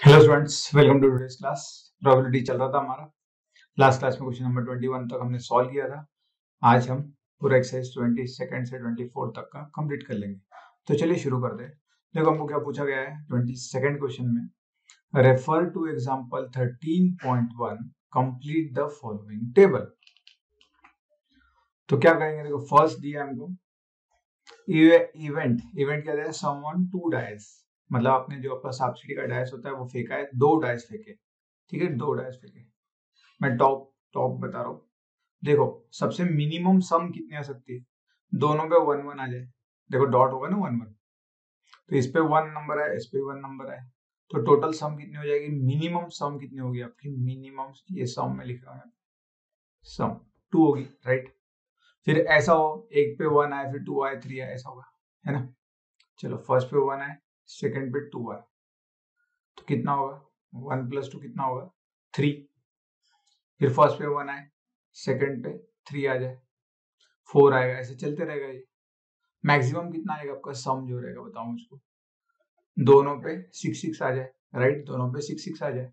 Hello students, welcome to today's class. Probability चल रहा था हमारा। लास्ट क्लास में क्वेश्चन नंबर 21 तक हमने सॉल्व किया था। आज हम पूरा एक्सरसाइज 22 से 24 तक का कंप्लीट कर लेंगे। तो चलिए शुरू करते हैं। देखो हमको क्या पूछा गया है 22 क्वेश्चन में, refer two example 13.1, complete the following table. तो क्या करेंगे, देखो फर्स्ट दिया हमको इवेंट क्या दिया, समवन टू डाइस, मतलब आपने जो आपका सांप सीढ़ी का डाइस होता है वो फेंका है, 2 डाइस फेंके। ठीक है, 2 डाइस फेंके। मैं टॉप टॉप बता रहा हूँ। देखो सबसे मिनिमम सम कितनी आ सकती है, दोनों पे 1 1 आ जाए। देखो डॉट होगा ना 1 1, तो इस पे 1 नंबर है, इस पे 1 नंबर है, तो टोटल सम कितनी हो जाएगी, मिनिमम सम कितनी होगी आपकी, मिनिमम ये सम में लिख रहा हूँ, सम 2 होगी, राइट। फिर ऐसा हो एक पे 1 आए, फिर 2 आए, 3 आए, ऐसा होगा, है ना। चलो फर्स्ट पे 1 आए, सेकंड पे 2 आए, तो कितना होगा, 1 + 2 कितना होगा, 3। फिर फर्स्ट पे 1 आए, सेकंड पे 3 आ जाए, 4 आएगा, ऐसे चलते रहेगा। ये मैक्सिमम कितना आएगा आपका सम जो रहेगा, बताओ मुझको। दोनों पे 6 6 आ जाए, राइट, दोनों पे 6 6 आ जाए,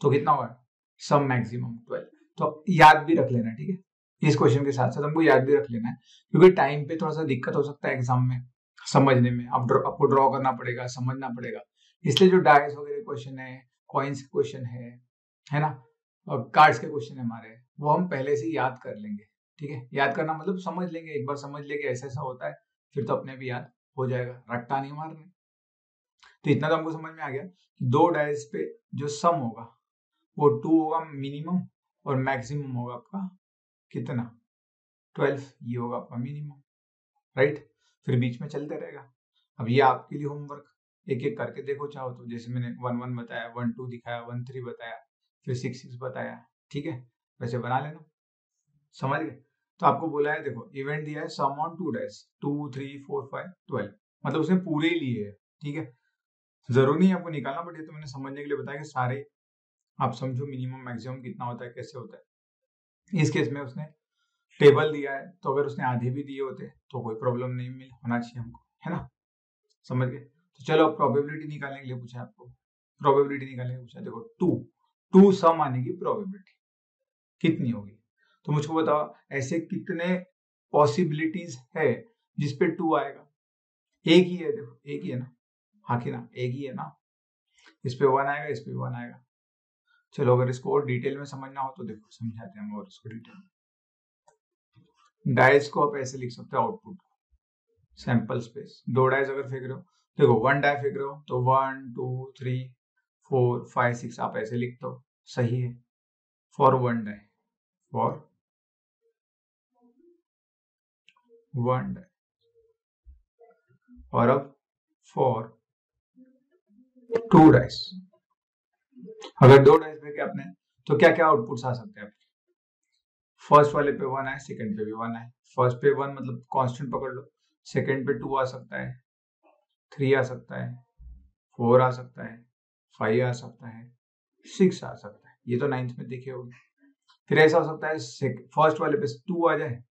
तो कितना होगा सम मैक्सिमम 12। तो याद भी रख लेना, ठीक है, इस क्वेश्चन के साथ साथ हमको याद भी रख लेना है, क्योंकि टाइम पे थोड़ा सा दिक्कत हो सकता है एग्जाम में समझने में। आपको ड्रॉ करना पड़ेगा, समझना पड़ेगा, इसलिए जो डाइस वगैरह क्वेश्चन है, कॉइन्स के क्वेश्चन है ना, और कार्ड्स के क्वेश्चन है हमारे, वो हम पहले से याद कर लेंगे। ठीक है, याद करना मतलब समझ लेंगे, एक बार समझ लेंगे ऐसा ऐसा होता है, फिर तो अपने भी याद हो जाएगा, रट्टा नहीं मारने। तो इतना तो हमको समझ में आ गया कि 2 डाइस पे जो सम होगा वो 2 होगा मिनिमम, और मैक्सिमम होगा आपका कितना, 12, ये होगा आपका मिनिमम, राइट। फिर बीच में चलते रहेगा। अब ये आपके लिए होमवर्क, एक एक करके देखो चाहो तो, जैसे मैंने 1 1 बताया, 1 2 दिखाया, 1 3 बताया, फिर 6 6 बताया, ठीक है, वैसे बना लेना, समझ गए। तो आपको बोला है, देखो इवेंट दिया है सम ऑन 2 डाइस, 2 3 4 5 12, मतलब उसने पूरे ही लिए है। ठीक है, जरूरी नहीं आपको निकालना, बट ये तो मैंने समझने के लिए बताया कि सारे आप समझो मिनिमम मैक्सिमम कितना होता है, कैसे होता है। इस केस में उसने टेबल दिया है, तो अगर उसने आधे भी दिए होते तो कोई प्रॉब्लम नहीं मिल होना चाहिए हमको, है ना, समझ गए। तो चलो प्रोबेबिलिटी निकालने के लिए पूछा आपको, प्रोबेबिलिटी निकालने के लिए पूछा, देखो 2 सम आने की प्रोबेबिलिटी कितनी होगी। तो मुझको बताओ ऐसे कितने पॉसिबिलिटीज है जिसपे 2 आएगा। एक ही है, देखो एक ही है ना, हाँ कि ना, एक ही है ना, इस पे 1 आएगा, इस पे 1 आएगा। चलो अगर इसको और डिटेल में समझना हो तो देखो समझाते हैं हम और इसको डिटेल में। डाइस को आप ऐसे लिख सकते हो, आउटपुट सैंपल स्पेस, 2 डाइस अगर फेंक रहे हो, देखो 1 डाई फेंक रहे हो तो 1 2 3 4 5 6 आप ऐसे लिख दो, सही है, फॉर 1 डाई, फॉर 1 डाई। और अब फॉर 2 डाइस, अगर 2 डाइस फेंके आपने तो क्या क्या आउटपुट्स आ सकते हैं। फर्स्ट वाले पे 1 आए, सेकंड पे भी 1 आए। फर्स्ट पे 1 मतलब कांस्टेंट पकड़ लो, सेकंड पे 2 आ सकता है, 3 आ सकता है, 4 आ सकता है, 5 आ सकता है, 6 आ सकता है, ये तो 9th में देखे होंगे। फिर ऐसा हो सकता है फर्स्ट वाले पे 2 आ जाए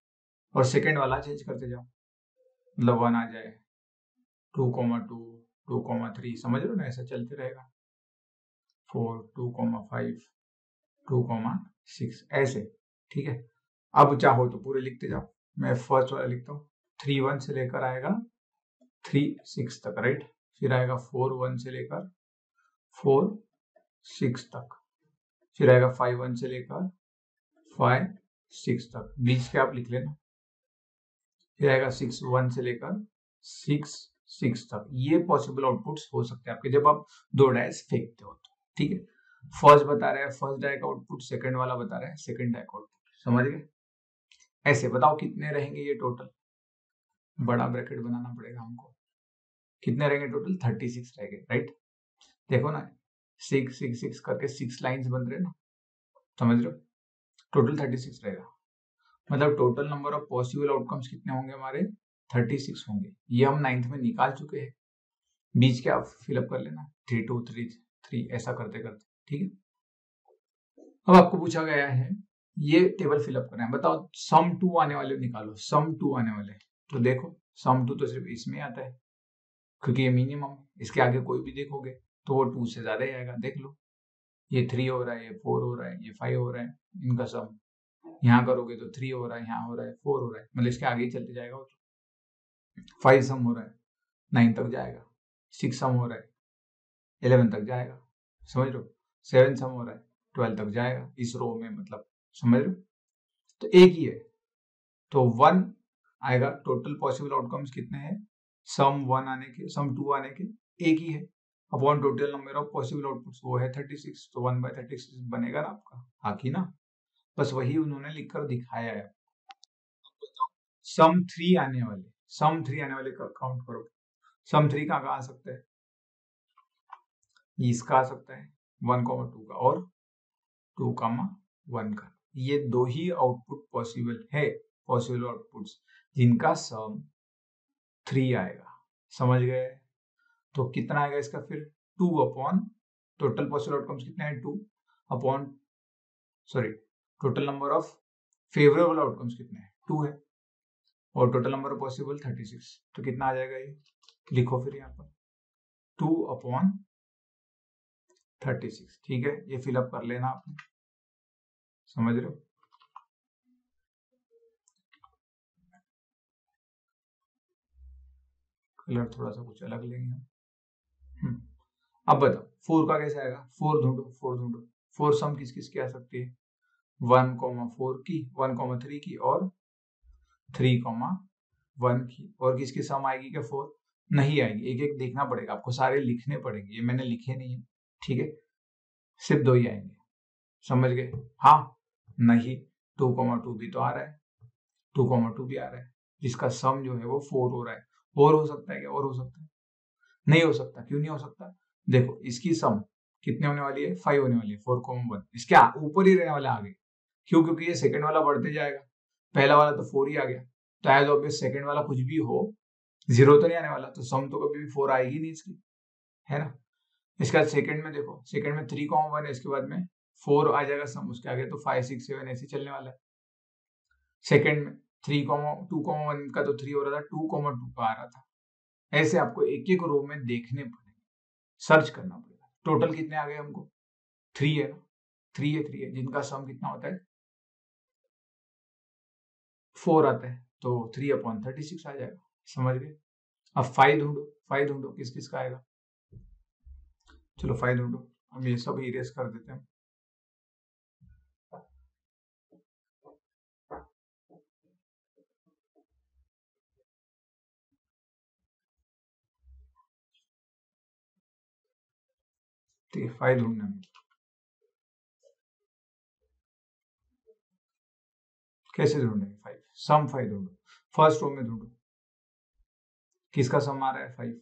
और सेकंड वाला चेंज करते जाओ, मतलब 1 आ जाए, 2,2 2,3, समझ लो ना, ऐसा चलते रहेगा, 4 2,5 2,6 ऐसे। ठीक है, अब चाहो तो पूरे लिखते जाओ, मैं फर्स्ट वाला लिखता हूँ, 3 1 से लेकर आएगा 3 6 तक, राइट। फिर आएगा 4 1 से लेकर 4 6 तक, फिर आएगा 5 1 से लेकर 5 6 तक, बीच के आप लिख लेना। फिर आएगा 6 1 से लेकर 6 6 तक। ये पॉसिबल आउटपुट्स हो सकते हैं आपके जब आप 2 डाइस फेंकते हो तो। ठीक है, फर्स्ट बता रहा है फर्स्ट डाई का आउटपुट, सेकंड वाला बता रहा है सेकंड डाई का आउटपुट, समझ गए। ऐसे बताओ कितने रहेंगे ये टोटल, बड़ा ब्रैकेट बनाना पड़ेगा हमको, कितने रहेंगे टोटल, 36 रहेंगे, राइट। देखो ना 6 6 6 करके 6 लाइंस बन रहे ना, समझ रहे हो, टोटल 36 रहेगा, मतलब total number of possible outcomes कितने होंगे हमारे, 36 होंगे। ये हम 9th में निकाल चुके हैं, बीच के आप फिलअप कर लेना, 3 2 3 3 ऐसा करते करते। ठीक है, अब आपको पूछा गया है ये टेबल फिलअप करना है, बताओ सम 2 आने वाले निकालो, सम 2 आने वाले, तो देखो सम 2 तो सिर्फ इसमें आता है क्योंकि ये मिनिमम, इसके आगे कोई भी देखोगे तो वो 2 से ज्यादा ही आएगा। देख लो, ये 3 हो रहा है, ये 4 हो रहा है, ये 5 हो रहा है, इनका सम यहाँ करोगे तो 3 हो रहा है, यहाँ हो रहा है 4 हो रहा है, मतलब इसके आगे ही चलते जाएगा। 5 सम हो रहा है 9 तक जाएगा, 6 सम हो रहा है 11 तक जाएगा, समझ रहे हो, 7 सम हो रहा है 12 तक जाएगा इस रो में, मतलब समझ रहे हो। तो एक ही है, तो 1 आएगा। टोटल पॉसिबल आउटकम्स कितने हैं, सम 1 आने के, सम 2 आने के, एक ही है, upon total number of possible outputs वो है 36, तो 1/36 बनेगा ना आपका, हाँ की ना। बस वही उन्होंने लिखकर दिखाया है। सम 3 आने वाले, सम 3 आने वाले काउंट करो। सम 3 कहाँ आ सकता है, इसका आ सकता है 1,2 का और 2,1 का। ये दो ही आउटपुट पॉसिबल है, पॉसिबल आउटपुट्स जिनका सम 3 आएगा, समझ गए। तो कितना आएगा इसका फिर, 2 अपॉन टोटल पॉसिबल आउटकम्स कितने हैं, 2 upon sorry total number of favourable outcomes कितने हैं, 2 है, और टोटल नंबर ऑफ पॉसिबल 36, तो कितना आ जाएगा ये, लिखो फिर यहाँ पर 2 अपॉन 36, ठीक है, ये फिलअप कर लेना आपने, समझ रहे हो। कलर थोड़ा सा कुछ अलग लेंगे हम। अब बताओ 4 का कैसे आएगा, 4 ढूंढो, 4 ढूंढो, 4 सम किस किस की आ सकती है, 1,4 की, 1,3 की और 3,1 की, और किसकी सम आएगी क्या, 4 नहीं आएगी, एक एक देखना पड़ेगा आपको, सारे लिखने पड़ेंगे, ये मैंने लिखे नहीं है, ठीक है, सिर्फ 2 ही आएंगे, समझ गए। हाँ नहीं, 2,2 भी तो आ रहा है, 2,2 भी आ रहा है, जिसका सम जो है वो 4 हो रहा है, और हो सकता है क्या, और हो सकता है, नहीं हो सकता, क्यों नहीं हो सकता, देखो इसकी सम कितने होने वाली है, 5 होने वाली है, 4,1, इसके ऊपर ही रहने वाला आगे, क्यों, क्योंकि ये सेकंड वाला बढ़ते जाएगा, पहला वाला तो 4 ही आ गया, तो एज ऑब्वियस सेकंड वाला कुछ भी हो 0 तो नहीं आने वाला, तो सम तो कभी भी 4 आएगी नहीं इसकी, है ना। इसके बाद सेकंड में देखो, सेकंड में 3,1 है, इसके बाद में 4 आ जाएगा सम, उसके आगे तो 5, 6, 7 ऐसे चलने वाला है। सेकंड में 2,1 का तो 3 हो रहा था, 2,2 का आ रहा था, ऐसे आपको एक एक रो में देखने पड़ेंगे, सर्च करना पड़ेगा। टोटल कितने आ गए हमको, 3 है ना, 3 है, जिनका सम कितना होता है 4 आता है, तो 3/36 आ जाएगा, समझ गए। अब 5 ढूंढो, 5 ढूंढो किस किस का आएगा, चलो 5 ढूंढो, हम ये सब इरेज कर देते हैं। ठीक है, 5 ढूंढना है, कैसे ढूंढेंगे 5, सम 5 ढूंढो, फर्स्ट रो में ढूंढो, किसका सम आ रहा है 5,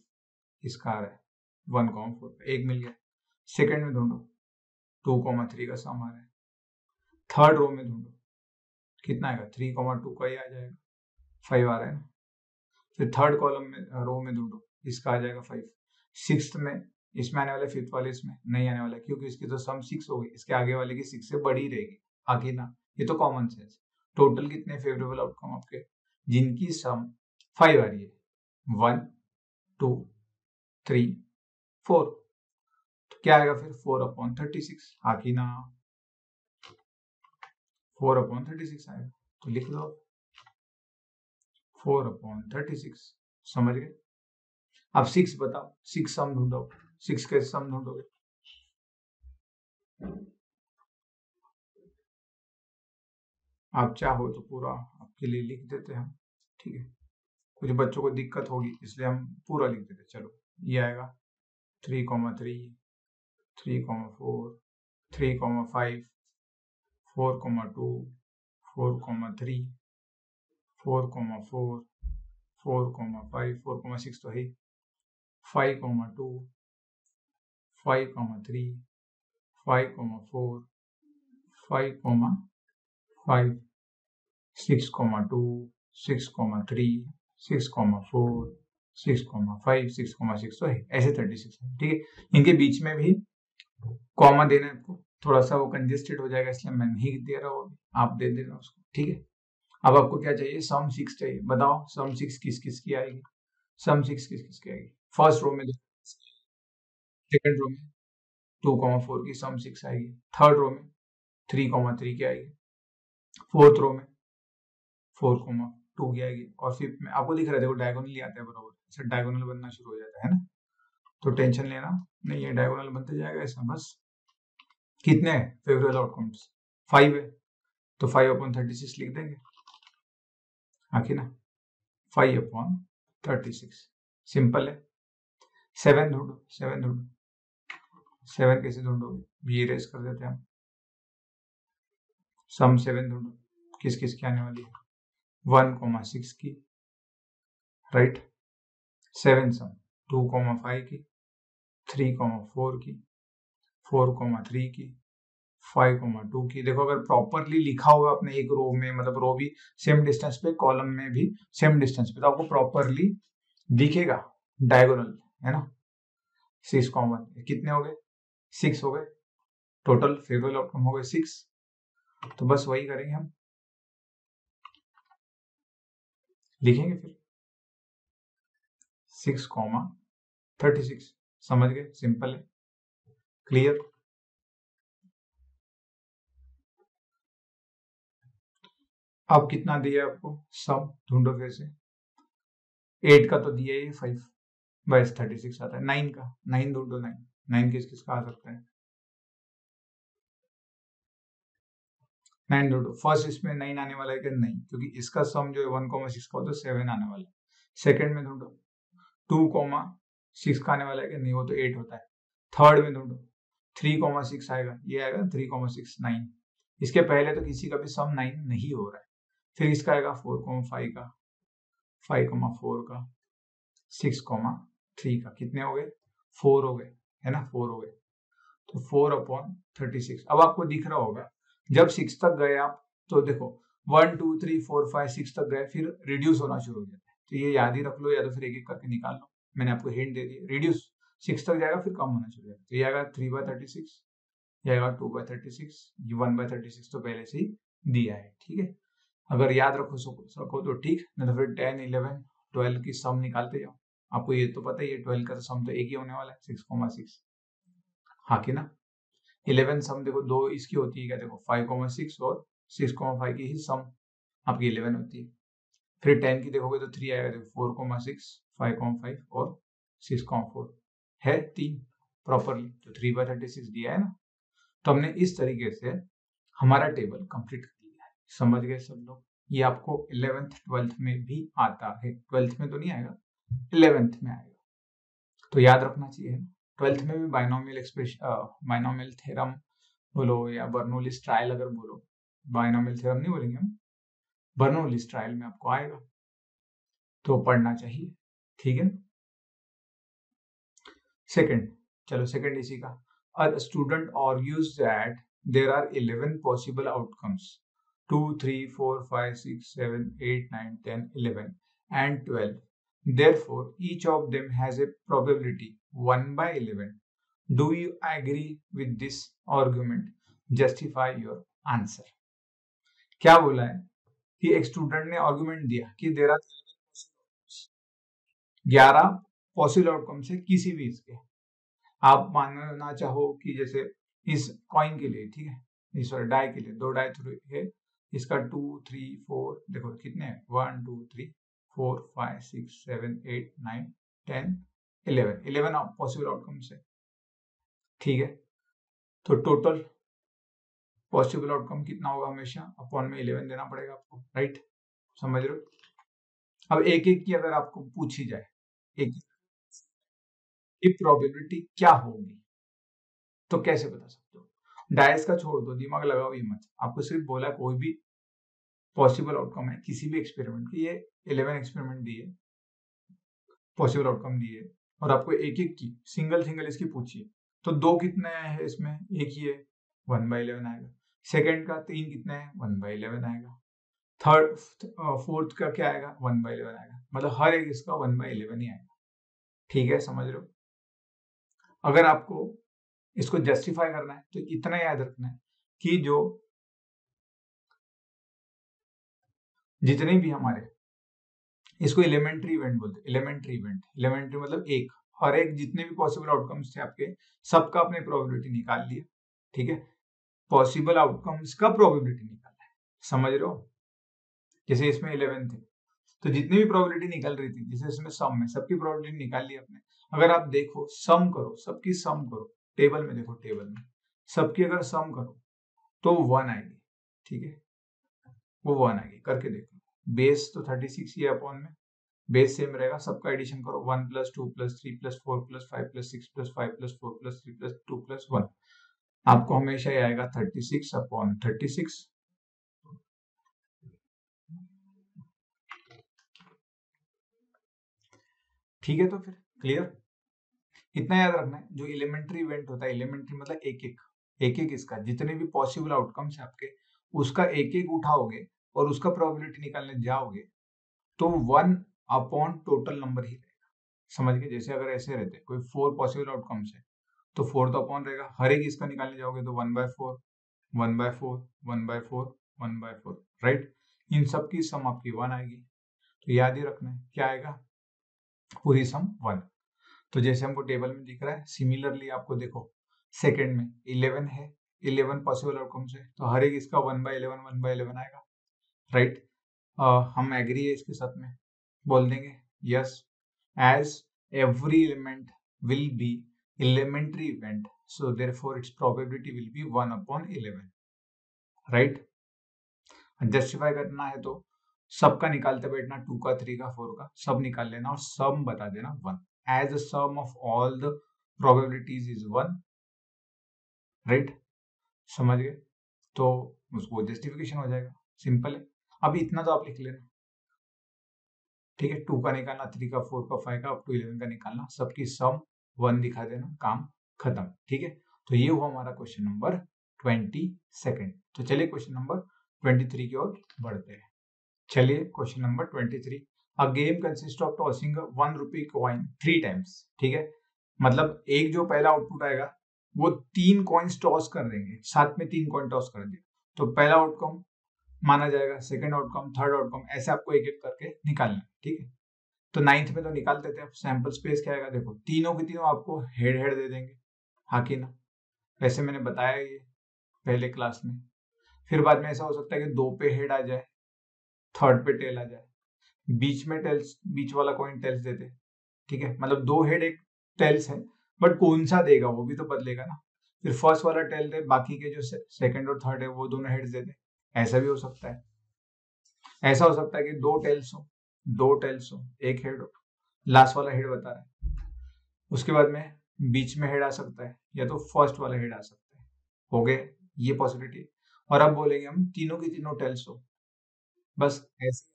इसका आ रहा है 1,4, एक मिल गया। सेकंड में ढूंढो, 2,3 का सम आ रहा है। थर्ड रो में ढूंढो, कितना आएगा, 3,2 का ही आ जाएगा, 5 आ रहा है ना। फिर थर्ड कॉलम में रो में ढूंढो, इसका आ जाएगा 5। सिक्स्थ में इसमें आने वाला, फिफ्थ वाले इसमें नहीं आने वाला, क्योंकि इसकी तो सम 6 हो गई, इसके आगे वाले की 6 से बड़ी रहेगी, आगे ना, ये तो कॉमन सेंस। टोटल कितने फेवरेबल आउटकम आपके, जिनकी सम 5 आ रही है, 1, 2, 3, 4, तो क्या आएगा फिर 4/36, आगे ना 4/36 आएगा, तो लिख लो 4/36, समझ गए। अब 6 बताओ, 6 सम ढूंढो, 6 कैसे सम ढूंढोगे, आप चाहो तो पूरा आपके लिए लिख देते हैं, ठीक है, कुछ बच्चों को दिक्कत होगी इसलिए हम पूरा लिख देते, चलो ये आएगा 3,3, 3,4, 3,5, 4,2, 4,3, 4,4, 4,5, 4,6 तो है, 5,2, 5,3, 5,4, 5,5, 6,2, 6,3, 6,4, 6,5, 6,6 तो है, ऐसे 36 है, ठीक है। इनके बीच में भी कॉमा देना है आपको, थोड़ा सा वो कंजेस्टेड हो जाएगा, इसलिए मैं नहीं दे रहा हूँ, आप दे देना उसको, ठीक है। अब आपको क्या चाहिए, सम 6 चाहिए, बताओ सम 6 किस किस की आएगी, सम 6 किस किस की आएगी, फर्स्ट रो में सेकंड रो में 2,4 की सम 6 आएगी। थर्ड रो में 3,3 की आएगी। फोर्थ रो में 4,2 की आएगी। और फिफ्थ में आपको दिख रहा है, देखो डायगोनली आता है बराबर, ऐसा डायगोनल बनना शुरू हो जाता है ना, तो टेंशन लेना नहीं है, डायगोनल बनते जाएगा ऐसा। बस कितने हैं फेवरेबल आउटकम्स? 5 है, तो 5/36 लिख देंगे, आखिर ना 5/36 सिंपल है। 7 ढूंढो, 7 ढूंढो। 7 कैसे ढूंढोगे? ये रेस कर देते हैं हम। सम 7 ढूंढो, किस किस की आने वाली है? 1,6 की, राइट। 7 सम 2,5 की, 3,4 की, 4,3 की, 5,2 की। देखो अगर प्रॉपरली लिखा होगा अपने एक रो में, मतलब रो भी सेम डिस्टेंस पे, कॉलम में भी सेम डिस्टेंस पे, तो आपको प्रॉपरली दिखेगा डायगोनल, है ना। 6,1 कितने हो गए? 6 हो गए। टोटल फेवरेबल आउटकम हो गए 6। तो बस वही करेंगे हम, लिखेंगे फिर 6,36। समझ गए? सिंपल है, क्लियर। अब कितना दिया आपको? सम ढूंढो फिर से। 8 का तो दिया ही, 5/36 आता है। 9 का, 9 ढूंढो। 9 9 किस किस का आ सकता है? 9 ढूंढो। फर्स्ट इसमें 9 आने वाला है कि नहीं, क्योंकि इसका सम जो है 1,6 का, तो 7 आने वाला है। सेकंड में ढूंढो, 2,6 का आने वाला है कि नहीं, वो तो 8 होता है। थर्ड में ढूंढो, 3,6 आएगा, ये आएगा 3,6, 9। इसके पहले तो किसी का भी सम 9 नहीं हो रहा है। फिर इसका आएगा 4,5 का, 5,4 का, 6,3 का। कितने हो गए? 4 हो गए, है ना, 4 हो गए। तो 4/36। अब आपको दिख रहा होगा, जब 6 तक गए आप, तो देखो 1 2 3 4 5 6 तक गए, फिर रिड्यूस होना शुरू हो जाता है। तो ये याद ही रख लो, या तो फिर एक एक करके निकाल लो। मैंने आपको हिंट दे दी, रिड्यूस 6 तक जाएगा, फिर कम होना शुरू हो जाएगा। तो ये आएगा 3/36, ये आएगा 2/36, ये 1/36 तो पहले से ही दिया है, ठीक है। अगर याद रखो सको तो ठीक, नहीं तो फिर 10 11 12 की सम निकालते जाओ। आपको ये तो पता ही है, 12 का तो सम तो एक ही होने वाला है, 6,6। हाँ कि ना। 11 सम देखो, दो इसकी होती है क्या, देखो 5,6 और 6,5 की ही सम आपकी 11 होती है। फिर 10 की देखोगे तो 3 आएगा, देखो 4,6, 5,5 और 6,4 है 3 प्रॉपरली, तो 3/36 दिया है ना। तो हमने इस तरीके से हमारा टेबल कंप्लीट कर लिया है। समझ गए सब लोग? ये आपको 11th 12th में भी आता है। 12th में तो नहीं आएगा, 11th में आएगा, तो याद रखना चाहिए। 12th में भी बाइनोमियल एक्सप्रेशन, बाइनोमियल थ्योरम बोलो या बर्नौलीज ट्रायल, अगर बोलो, बाइनोमियल थ्योरम नहीं बोलेंगे हम, बर्नौलीज ट्रायल में आपको आएगा, तो पढ़ना चाहिए, ठीक है। सेकंड, चलो सेकंड इसी का। A student argues that there are 11 possible outcomes, 2 3 4 5 6 7 8 9 10 11 and 12. Therefore each of them has a probability 1/11. Do you agree with this argument? Justify your answer. क्या बोला है कि एक स्टूडेंट ने आर्गुमेंट दिया कि देर आर 11 पॉसिबल आउटकम से किसी भी इसके। आप मानना चाहो कि जैसे इस कॉइन के लिए, ठीक है, सॉरी डाई के लिए, दो डाई थ्रू है, इसका 2 3 4, देखो कितने हैं, 1 2 3 4 5 6 7 8 9 10 11 पॉसिबल आउटकम्स है, ठीक है। तो टोटल पॉसिबल आउटकम कितना होगा? हमेशा अपॉन में 11 देना पड़ेगा आपको, राइट। समझ रहे हो? अब एक एक की अगर आपको पूछी जाए, एक की प्रोबेबिलिटी क्या होगी, तो कैसे बता सकते हो? डायस का छोड़ दो, दिमाग लगाओ ही मत, आपको सिर्फ बोला कोई भी पॉसिबल आउटकम है किसी भी एक्सपेरिमेंट की, ये 11 एक्सपेरिमेंट दिए, पॉसिबल आउटकम दिए, और आपको एक एक की सिंगल सिंगल इसकी पूछिए, तो दो कितने हैं इसमें? एक ही है, 1/11 आएगा। सेकंड का 3 कितने हैं? 1/11 आएगा। थर्ड फोर्थ का क्या आएगा? 1/11 आएगा। मतलब हर एक इसका 1/11 ही आएगा, ठीक है, समझ रहे हो? अगर आपको इसको जस्टिफाई करना है तो इतना याद रखना है कि जो जितने भी हमारे, इसको एलिमेंट्री इवेंट बोलते हैं। एलिमेंट्री इवेंट, एलिमेंट्री मतलब एक, हर एक जितने भी पॉसिबल आउटकम्स थे आपके, सबका आपने प्रोबेबिलिटी निकाल लिया, ठीक है। पॉसिबल आउटकम्स का प्रोबेबिलिटी निकालना है, समझ रहे हो। जैसे इसमें 11 थे, तो जितनी भी प्रोबेबिलिटी निकल रही थी, जैसे इसमें सम में सबकी प्रोबेबिलिटी निकाल ली आपने। अगर आप देखो सम करो, सबकी सम करो, टेबल में देखो, टेबल में सबकी अगर सम करो तो 1 आएगी, ठीक है, वो 1 आएगी, करके देखो। बेस तो 36 ही है अपॉन में, बेस सेम रहेगा, सबका एडिशन करो, 1 + 2 + 3 + 4 + 5 + 6 + 5 + 4 + 3 + 2 + 1, आपको हमेशा ये आएगा 36/36। ठीक है, तो फिर क्लियर, इतना याद रखना है। जो एलिमेंट्री इवेंट होता है, एलिमेंट्री मतलब एक एक इसका जितने भी पॉसिबल आउटकम्स है आपके, उसका एक एक उठाओगे और उसका प्रोबेबिलिटी निकालने जाओगे तो 1 टोटल नंबर ही रहेगा, समझ गए। जैसे अगर ऐसे रहते कोई 4 पॉसिबल आउटकम्स है तो 4 तो अपॉन रहेगा, हर एक इसका निकालने जाओगे तो 1/4 1/4 1/4 1/4, राइट। इन सब की सम आपकी 1 आएगी, तो याद ही रखना है क्या आएगा, पूरी सम 1। तो जैसे हमको टेबल में दिख रहा है, सिमिलरली आपको देखो सेकंड में 11 है, 11 पॉसिबल आउटकम्स है, तो हर एक इसका 1/11 1/11 आएगा, राइट। हम एग्री है इसके साथ में, बोल देंगे yes, as every element will be elementary event, so therefore its probability will be 1/11, right. Justify करना है तो सबका निकालते बैठना, 2 का 3 का 4 का सब निकाल लेना और सम बता देना 1, as a sum of all the probabilities is 1, right, समझ गए। तो उसको जस्टिफिकेशन हो जाएगा, सिंपल है। अभी इतना तो आप लिख लेना, ठीक है। 2 का निकालना, 3 का 4 का 5 का अप टू 11 का निकालना, सबकी सम 1 दिखा देना, काम खत्म, ठीक है। तो ये हुआ हमारा क्वेश्चन नंबर 22। तो चलिए क्वेश्चन नंबर 23 की ओर बढ़ते हैं। चलिए question number 23, a game consist of tossing 1 rupee coin 3 times, ठीक है। मतलब एक जो पहला आउटपुट आएगा वो 3 कॉइन्स टॉस कर देंगे, साथ में 3 कॉइन टॉस कर दिए, तो पहला आउटकम माना जाएगा, सेकंड आउटकम, थर्ड आउटकम, ऐसे आपको एक एक करके निकालना है, ठीक है। तो 9th में तो निकाल देते हैं, सैंपल स्पेस क्या आएगा, देखो तीनों के तीनों आपको हेड हेड दे देंगे, हाँ कि ना। वैसे मैंने बताया ये पहले क्लास में। फिर बाद में ऐसा हो सकता है कि 2 पे हेड आ जाए, थर्ड पे टेल आ जाए, बीच में टेल्स, बीच वाला कॉइन टेल्स देते, ठीक है। मतलब 2 हेड एक टेल्स है, बट कौन सा देगा वो भी तो बदलेगा ना। फिर फर्स्ट वाला टेल दे, बाकी के जो सेकंड और थर्ड है वो दोनों हेड्स दे दे, ऐसा भी हो सकता है। ऐसा हो सकता है कि 2 टेल्स हो, एक हेड हो, लास्ट वाला हेड बता रहा है। उसके बाद में बीच में हेड आ सकता है, या तो फर्स्ट वाला हेड आ सकता है, हो गए ये पॉसिबिलिटी। और अब बोलेंगे हम तीनों की तीनों टेल्स हो, बस ऐसे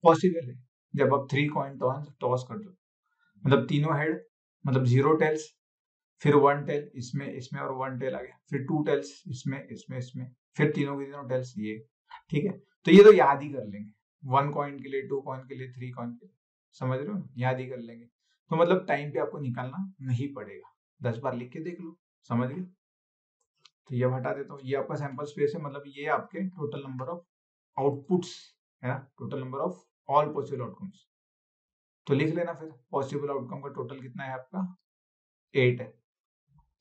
पॉसिबल है। जब आप 3 कॉइन टॉस कर दो, मतलब तीनों हेड, मतलब 0 टेल्स, फिर 1 टेल इसमें इसमें और 1 टेल आ गया, फिर 2 टेल्स इसमें इसमें इसमें, फिर तीनों की तीनों टेल्स ये, ठीक है। तो ये तो याद ही कर लेंगे, 1 कॉइन के लिए, 2 कॉइन के लिए, 3 कॉइन के लिए, समझ रहे हो, याद ही कर लेंगे। तो मतलब टाइम पे आपको निकालना नहीं पड़ेगा, 10 बार लिख के देख लो, समझ गए। तो ये हटा देता हूँ, ये आपका सैंपल स्पेस है, मतलब ये आपके टोटल नंबर ऑफ आउटपुट्स है ना, total number of all possible outcomes. तो लिख लेना फिर, पॉसिबल आउटकम का टोटल कितना है आपका, 8 है,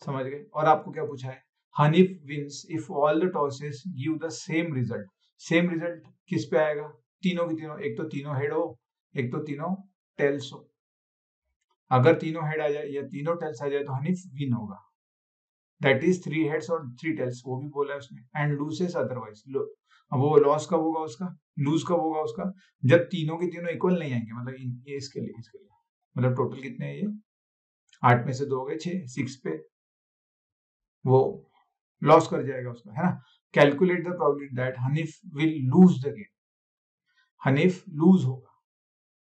समझ गए। और आपको क्या पूछा है, Hanif wins if all the tosses give the same result. Same result किस पे आएगा, तीनों की तीनों, एक तो तीनों हेड हो, एक तो तीनों टेल्स हो। अगर तीनों हेड आ जाए या तीनों टेल्स आ जाए तो हनीफ विन होगा, दैट इज 3 हेड्स और 3 टेल्स, वो भी बोला है उसने। एंड लूसेस अदरवाइज, वो लॉस कब होगा उसका, लूज कब होगा उसका, जब तीनों के तीनों इक्वल नहीं आएंगे, मतलब ये इसके लिए मतलब टोटल कितने हैं ये, 8 में से 2 हो गए 6, 6 पे वो लॉस कर जाएगा उसका, है ना। Calculate the probability that Hanif will lose the game, Hanif lose होगा,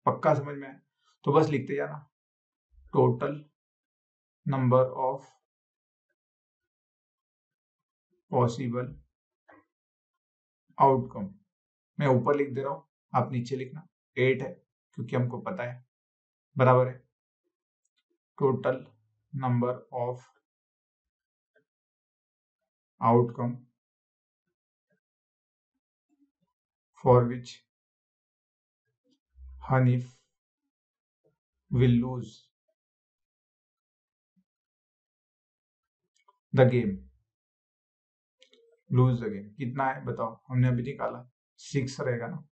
पक्का समझ में आया। तो बस लिखते जाना, total number of possible outcome, मैं ऊपर लिख दे रहा हूं, आप नीचे लिखना, 8 है क्योंकि हमको पता है, बराबर है total number of outcome for which Hanif will lose the game, loose the game कितना है बताओ, हमने अभी निकाला 6 रहेगा ना।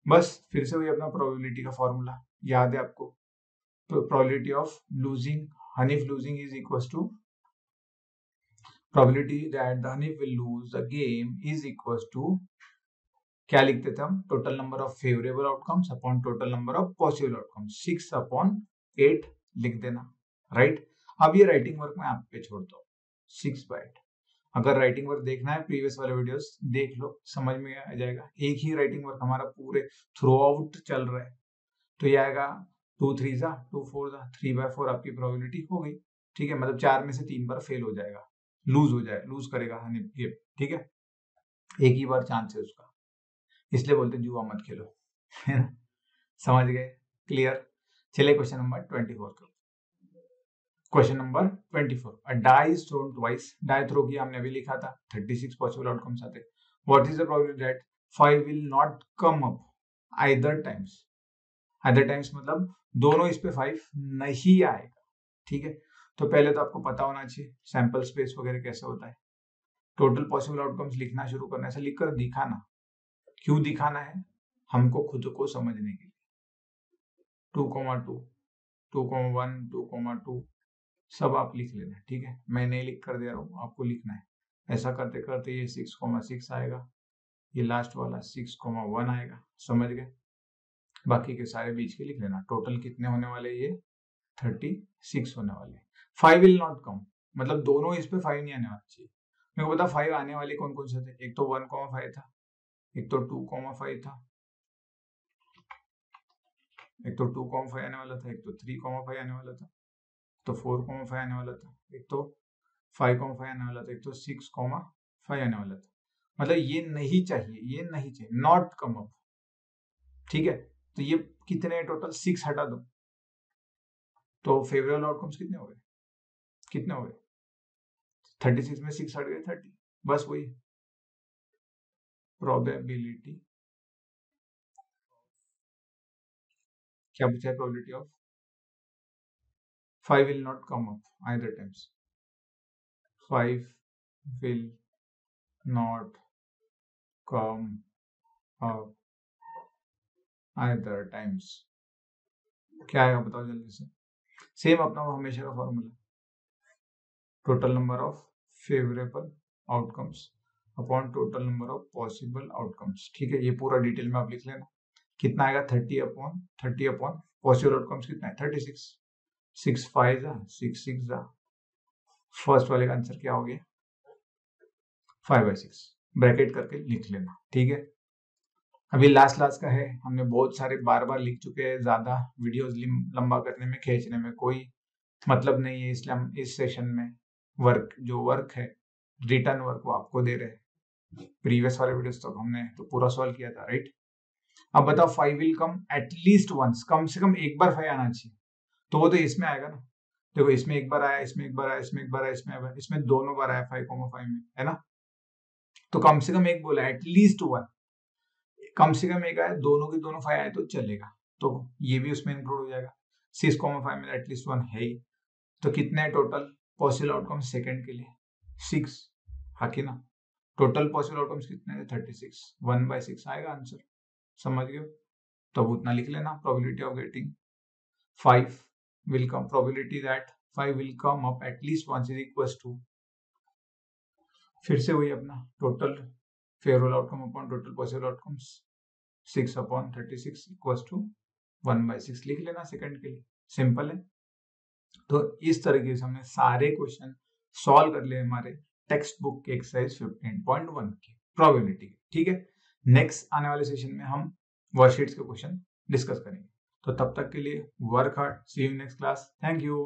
बस फिर से वही अपना प्रोबेबिलिटी का फॉर्मूला याद है आपको, तो probability of losing, Hanif losing is equal to probability that the Hanif will lose the game is equal to, क्या लिखते थे हम, total number of favourable outcomes upon total number of possible outcomes, 6/8 लिख देना, राइट। अब ये राइटिंग वर्क मैं आप पे छोड़ता हूँ, 6/8। अगर राइटिंग वर्क देखना है प्रीवियस वाले वीडियोस देख लो, समझ में आ जाएगा। एक ही राइटिंग वर्क हमारा पूरे थ्रू आउट चल रहा है, तो ये आएगा 2 3 जा 2 4 जा 3/4 आपकी प्रोबेबिलिटी हो गई, ठीक है। मतलब 4 में से 3 बार फेल हो जाएगा, लूज हो जाए, लूज करेगा हनीफ गेम, ठीक है। एक ही बार चांस है उसका, इसलिए बोलते हैं जुआ मत खेलो, है ना। समझ गए, क्लियर। चलिए क्वेश्चन नंबर 24 करो। Question number 24, a die is thrown twice, die throw किया हमने अभी लिखा था, 36 पॉसिबल आउटकम्स आते। What is the probability that 5 will not come up either times, either times मतलब दोनों इस पे 5 नहीं आएगा, ठीक है। तो पहले तो आपको पता होना चाहिए सैंपल स्पेस वगैरह कैसे होता है। टोटल पॉसिबल आउटकम्स लिखना शुरू करना, ऐसा लिखकर दिखाना, क्यों दिखाना है, हमको खुद को समझने के लिए। 2,2 2,1 2,2 सब आप लिख लेना, ठीक है। मैं नहीं लिख कर दे रहा हूँ, आपको लिखना है। ऐसा करते करते ये 6,6 आएगा, ये लास्ट वाला 6,1 आएगा, समझ गए। बाकी के सारे बीच के लिख लेना। टोटल कितने होने वाले, ये 36 होने वाले। 5 विल नॉट कम मतलब दोनों इस पे 5 नहीं आने वाले चाहिए। मेरे को पता 5 आने वाले कौन कौन से थे, एक तो 1,5 था, एक तो 2,5 था, एक तो 2,5 आने वाला था, एक तो 3,5 आने वाला था, तो 4,5 आने वाला था, एक तो 5,5 आने वाला था, एक तो 6,5 आने वाला था। मतलब ये नहीं चाहिए, ये नहीं चाहिए, नॉट कम अप, ठीक है। तो ये कितने टोटल 6 हटा दो, तो फेवरेबल आउटकम्स कितने हो गए, कितने हो गए 36 में 6 हट गए 30, बस वही प्रोबेबिलिटी, क्या पूछा है, probability of 5 will not come up either times, 5 will not come up either times, क्या आएगा बताओ जल्दी से। सेम अपना वो हमेशा का formula, total number of favourable outcomes upon total number of possible outcomes, ठीक है। ये पूरा डिटेल में आप लिख लेना, कितना आएगा 30/30 पॉसिबल आउटकम्स कितना है 36, 6 5 जा 6 6 जा, फर्स्ट वाले का आंसर क्या हो गया 5/6, ब्रैकेट करके लिख लेना, ठीक है। अभी लास्ट का है, हमने बहुत सारे बार बार लिख चुके हैं, ज्यादा वीडियोस लंबा करने में खींचने में कोई मतलब नहीं है, इसलिए हम इस सेशन में वर्क है रिटर्न वर्क वो आपको दे रहे हैं। प्रीवियस वाले वीडियोस तक हमने तो पूरा सॉल्व किया था, राइट। अब बताओ 5 विल कम एटलीस्ट वंस, कम से कम एक बार 5 आना चाहिए, तो वो तो इसमें आएगा ना। देखो इसमें एक बार आया, इसमें एक बार आया, इसमें एक बार आया, इसमें दोनों बार आया 5,5 में, है ना। तो कम से कम एक बोला, एटलीस्ट वन, कम से कम एक आया, दोनों के दोनों 5 आए तो चलेगा, तो ये भी उसमें इंक्लूड हो जाएगा। 6,5 में एटलीस्ट वन है ही, तो कितने टोटल पॉसिबल आउटकम्स सेकंड के लिए 6, हाँ कि ना। टोटल पॉसिबल आउटकम्स कितने थे 36, 1/6 आएगा आंसर, समझ गए। तो अब उतना लिख लेना, probability of getting 5 will come, probability that 5 will come up at least once is equals to, फिर से वही अपना total favourable outcome upon total possible outcomes 6/36 equals to 1/6 लिख लेना सेकंड के लिए, सिंपल है। तो इस तरीके से हमने सारे क्वेश्चन सॉल्व कर लिए हमारे टेक्स्ट बुक के एक्सरसाइज 15.1 की प्रोबेबिलिटी के, ठीक है। नेक्स्ट आने वाले सेशन में हम वर्कशीट्स के क्वेश्चन डिस्कस करेंगे, तो तब तक के लिए work hard, see you next class, thank you.